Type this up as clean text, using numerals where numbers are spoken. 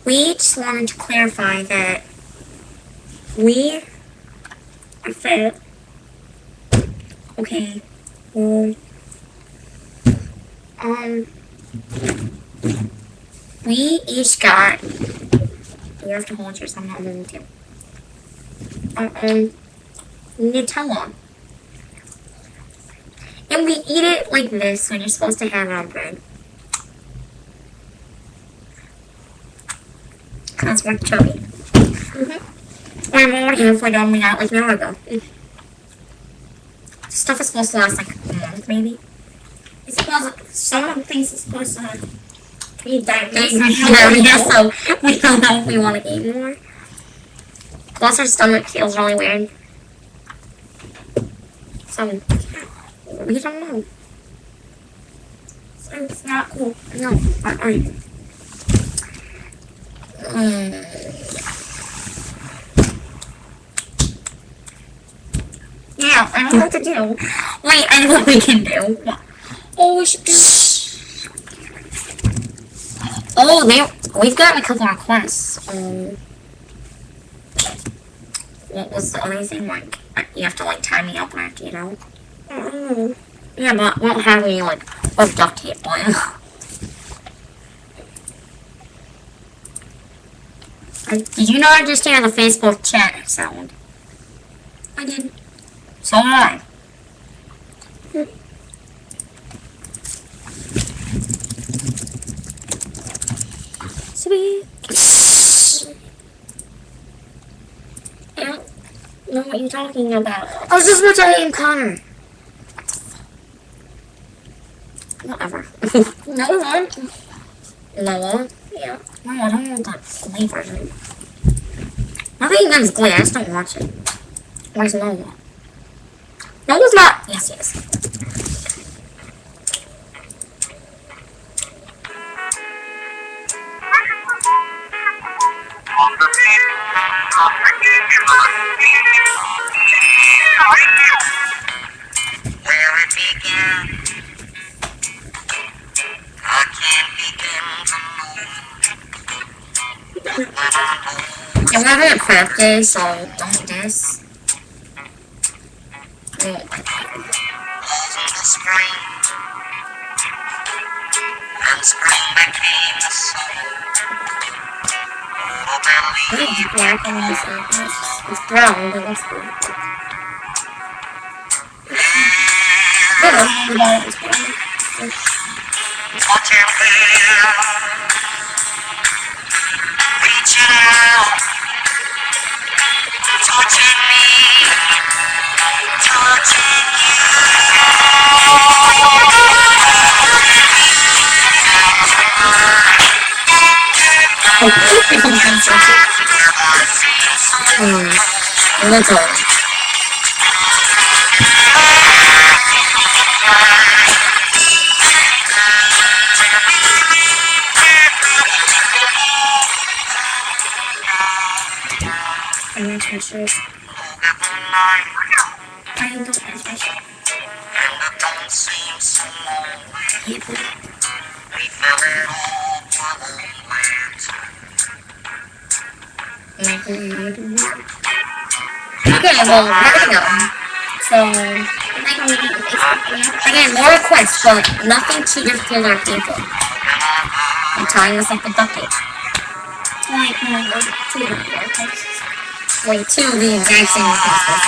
We just wanted to clarify that we are fat. Okay. Well, we each got. You have to hold yours. I'm not moving too. Nutella. And we eat it like this when you're supposed to have it on bread. Because we're chubby. I'm already halfway done. We got like an hour ago. Stuff is supposed to last like a month, maybe. It's supposed to, some things are supposed to be diagnosed. Yeah, so we don't know if we want to eat more. Plus, our stomach feels really weird. So, we don't know. So, it's not cool. No, alright. Yeah, I don't know what to do. Wait, I know what we can do. Oh, we should do. Oh, we've gotten a couple requests. What was the other thing? Like, you have to like tie me up and I have to get out. Yeah, but we don't have any like duct tape on. Did you not understand the Facebook chat sound? I did. So did I. Sweet. I don't know what you're talking about. I was just watching Connor. Whatever. No one. No one? Yeah. No, I don't want that Glee version. Nothing against Glee, I just don't watch it. Where's Noah? Noah's not. Yes, yes. Where it began, I can't begin to know. Yeah, we're having a prep day, so don't diss. The spring, and spring became the summer. It's black and it's brown, but it's good. Touching here, reaching out, touching me, touching you. That's all. I'm not sure. I don't know. And it don't seem so long. We fell it all Okay, well, there we go. So, again, more requests, but nothing too difficult or painful. I'm tying this up with duct tape. Wait, two of the exact same requests.